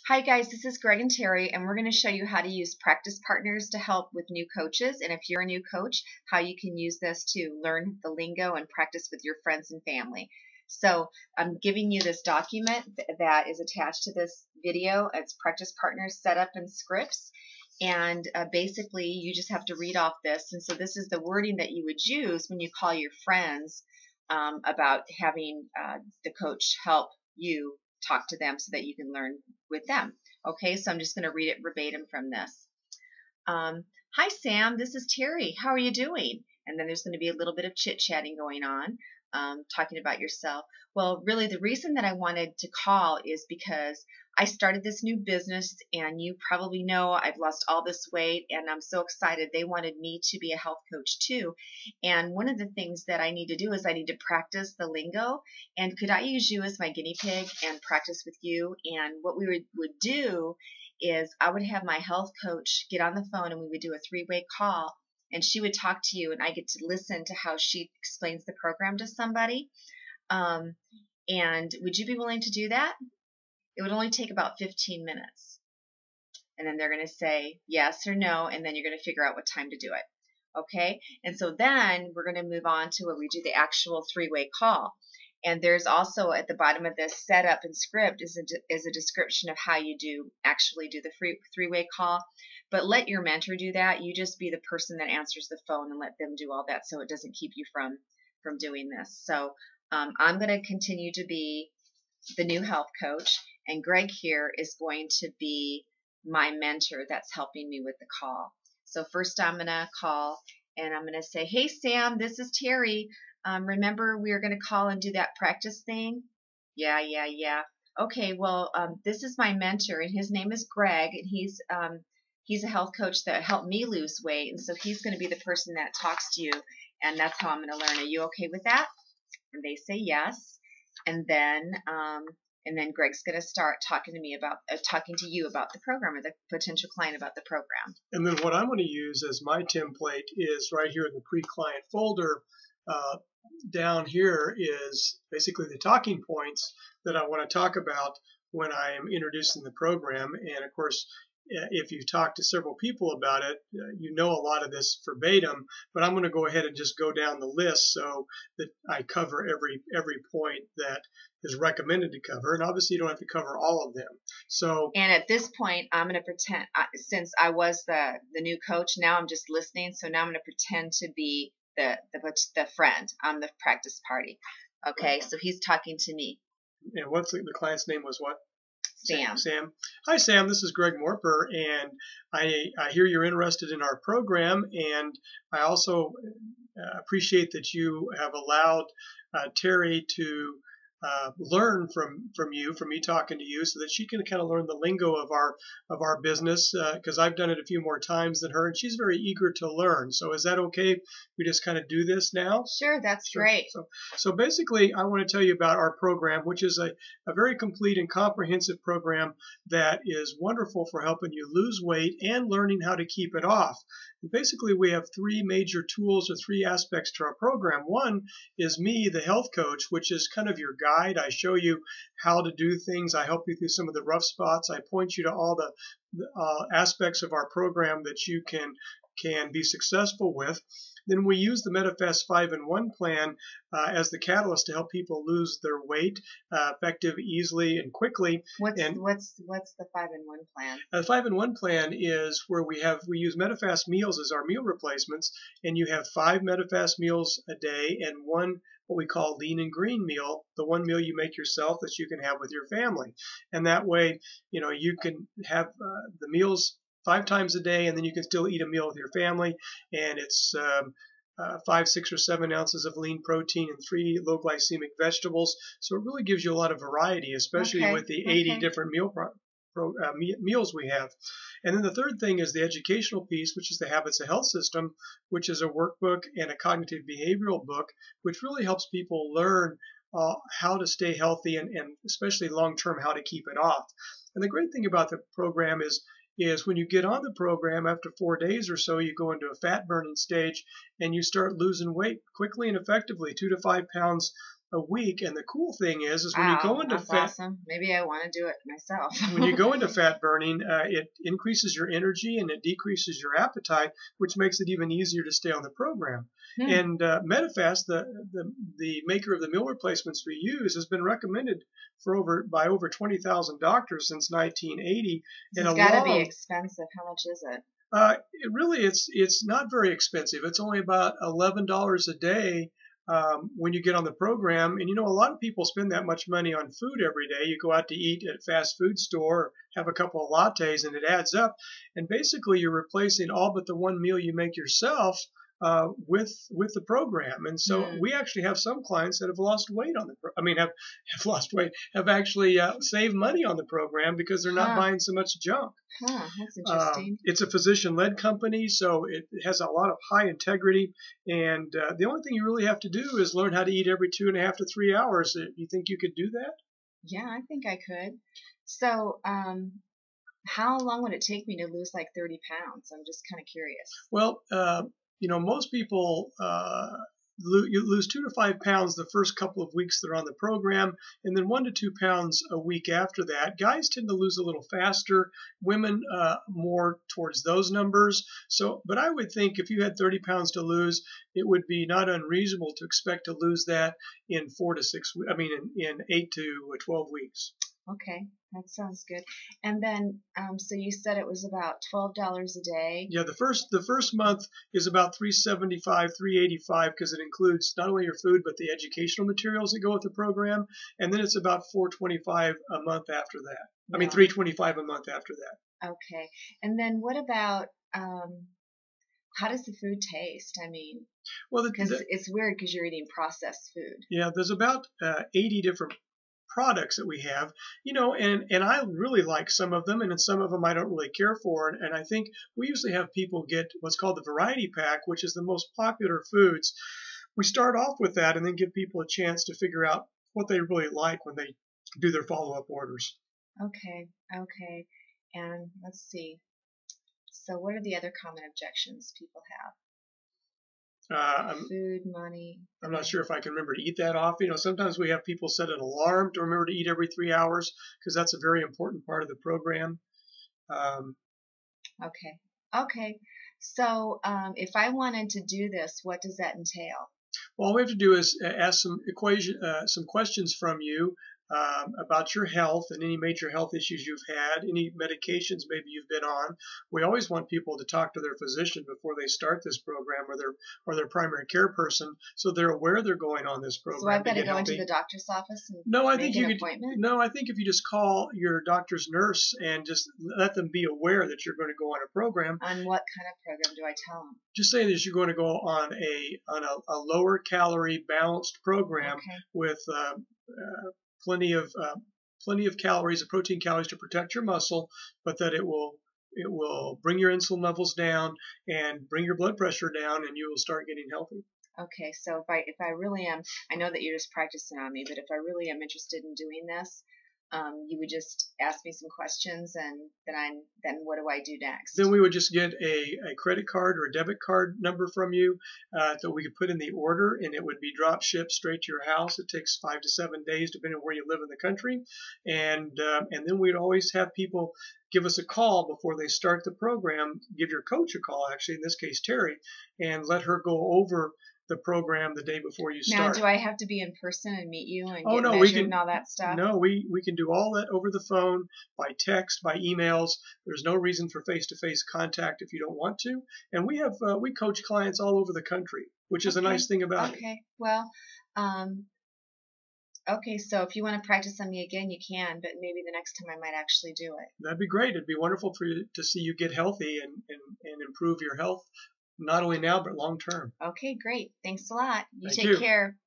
Hi guys, this is Greg and Terry, and we're going to show you how to use practice partners to help with new coaches. And if you're a new coach, how you can use this to learn the lingo and practice with your friends and family. So I'm giving you this document that is attached to this video. It's practice partners setup and scripts. And basically, you just have to read off this. And so this is the wording that you would use when you call your friends about having the coach help you talk to them so that you can learn with them. Okay, so I'm just going to read it verbatim from this. Hi, Sam. This is Terry. How are you doing? And then there's going to be a little bit of chit-chatting going on, talking about yourself. Well, really, the reason that I wanted to call is because I started this new business, and you probably know I've lost all this weight, and I'm so excited. They wanted me to be a health coach too. And one of the things that I need to do is I need to practice the lingo. And could I use you as my guinea pig and practice with you? And what we would do is I would have my health coach get on the phone, and we would do a three-way call, and she would talk to you, and I get to listen to how she explains the program to somebody. And would you be willing to do that? It would only take about 15 minutes. And then they're going to say yes or no, and then you're going to figure out what time to do it. Okay? And so then we're going to move on to where we do the actual three-way call. And there's also at the bottom of this setup and script is a description of how you actually do the three-way call. But let your mentor do that. You just be the person that answers the phone and let them do all that, so it doesn't keep you from doing this. So I'm going to continue to be the new health coach, and Greg here is going to be my mentor that's helping me with the call. So first I'm going to call, and I'm going to say, hey, Sam, this is Terry. Remember we were going to call and do that practice thing? Yeah. Okay, well, this is my mentor, and his name is Greg, and he's a health coach that helped me lose weight, and so he's going to be the person that talks to you, and that's how I'm going to learn. Are you okay with that? And they say yes. And then Greg's going to start talking to you about the program, or the potential client about the program. And then what I'm going to use as my template is right here in the pre-client folder. Down here is basically the talking points that I want to talk about when I am introducing the program. And of course, if you've talked to several people about it, you know a lot of this verbatim, but I'm going to go ahead and just go down the list so that I cover every point that is recommended to cover. And obviously you don't have to cover all of them. So, and at this point, I'm going to pretend, since I was the new coach, now I'm just listening. So now I'm going to pretend to be the friend on the practice party. Okay, so he's talking to me. And what's the client's name was what? Sam. Hi, Sam. This is Greg Morper, and I hear you're interested in our program, and I also appreciate that you have allowed Terry to learn from me talking to you, so that she can kind of learn the lingo of our business, because I've done it a few more times than her, and she's very eager to learn. So is that okay? We just kind of do this now? Sure, that's great. So basically, I want to tell you about our program, which is a very complete and comprehensive program that is wonderful for helping you lose weight and learning how to keep it off. And basically, we have three major tools, or three aspects to our program. One is me, the health coach, which is kind of your guide. I show you how to do things. I help you through some of the rough spots. I point you to all the aspects of our program that you can be successful with. Then we use the MetaFast 5-in-1 plan as the catalyst to help people lose their weight effective, easily, and quickly. What's the 5-in-1 plan? The 5-in-1 plan is where we use MetaFast meals as our meal replacements, and you have 5 MetaFast meals a day and one what we call lean and green meal, the one meal you make yourself that you can have with your family. And that way, you can have the meals 5 times a day, and then you can still eat a meal with your family, and it's 5, 6, or 7 ounces of lean protein and 3 low glycemic vegetables. So it really gives you a lot of variety, especially with the 80 different meals we have. And then the third thing is the educational piece, which is the Habits of Health System, which is a workbook and a cognitive behavioral book, which really helps people learn how to stay healthy, and especially long-term how to keep it off. And the great thing about the program is when you get on the program, after 4 days or so, you go into a fat burning stage and you start losing weight quickly and effectively, 2 to 5 pounds a week. And the cool thing is when you Wow, go into that's awesome. Maybe I want to do it myself. when you go into fat burning, it increases your energy and it decreases your appetite, which makes it even easier to stay on the program. And Medifast, the maker of the meal replacements we use, has been recommended by over 20,000 doctors since 1980. It's got to be expensive. How much is it? It's not very expensive. It's only about $11 a day when you get on the program. And a lot of people spend that much money on food every day. You go out to eat at a fast food store, have a couple of lattes, and it adds up. And basically, you're replacing all but the one meal you make yourself with the program. And so we actually have some clients that have lost weight on have lost weight, have actually saved money on the program because they're not buying so much junk. That's interesting. It's a physician-led company, so it has a lot of high integrity. And the only thing you really have to do is learn how to eat every 2.5 to 3 hours. You think you could do that? Yeah, I think I could. So, how long would it take me to lose like 30 pounds? I'm just kind of curious. Well, most people you lose 2 to 5 pounds the first couple of weeks they're on the program, and then 1 to 2 pounds a week after that. Guys tend to lose a little faster, women more towards those numbers. But I would think if you had 30 pounds to lose, it would be not unreasonable to expect to lose that in 8 to 12 weeks. Okay, that sounds good. And then, so you said it was about $12 a day. Yeah, the first month is about $375, $385 because it includes not only your food but the educational materials that go with the program, and then it's about $425 a month after that. Yeah. $325 a month after that. Okay, and then what about how does the food taste? Well, because it's weird because you're eating processed food. Yeah, there's about 80 different products that we have, and I really like some of them, and some of them I don't really care for. And I think we usually have people get what's called the variety pack, which is the most popular foods. We start off with that and then give people a chance to figure out what they really like when they do their follow-up orders. Okay. And let's see. So what are the other common objections people have? Food, money. I'm not sure if I can remember to eat that often. Sometimes we have people set an alarm to remember to eat every 3 hours because that's a very important part of the program. Okay. So if I wanted to do this, what does that entail? Well, all we have to do is ask some questions from you about your health and any major health issues you've had, any medications maybe you've been on. We always want people to talk to their physician before they start this program, or their primary care person, so they're aware they're going on this program. So I've got to go into the doctor's office and make an appointment? No, I think if you just call your doctor's nurse and just let them be aware that you're going to go on a program. On what kind of program do I tell them? Just say that you're going to go on a lower calorie balanced program with plenty of calories, of protein calories to protect your muscle, but that it will bring your insulin levels down and bring your blood pressure down, and you will start getting healthy. Okay, so if I really am, I know that you're just practicing on me, but if I really am interested in doing this, you would just ask me some questions, and then what do I do next? Then we would just get a credit card or a debit card number from you that we could put in the order, and it would be drop shipped straight to your house. It takes 5 to 7 days depending on where you live in the country, and then we'd always have people give us a call before they start the program. Give your coach a call, actually, in this case Terry, and let her go over the program the day before you start. Now, do I have to be in person and meet you and get measured and all that stuff? No, we can do all that over the phone, by text, by emails. There's no reason for face-to-face contact if you don't want to. And we coach clients all over the country, which is a nice thing about it. Okay. Well, so if you want to practice on me again, you can, but maybe the next time I might actually do it. That'd be great. It'd be wonderful for you to see you get healthy and improve your health, not only now, but long term. Okay, great. Thanks a lot. You Thank take care.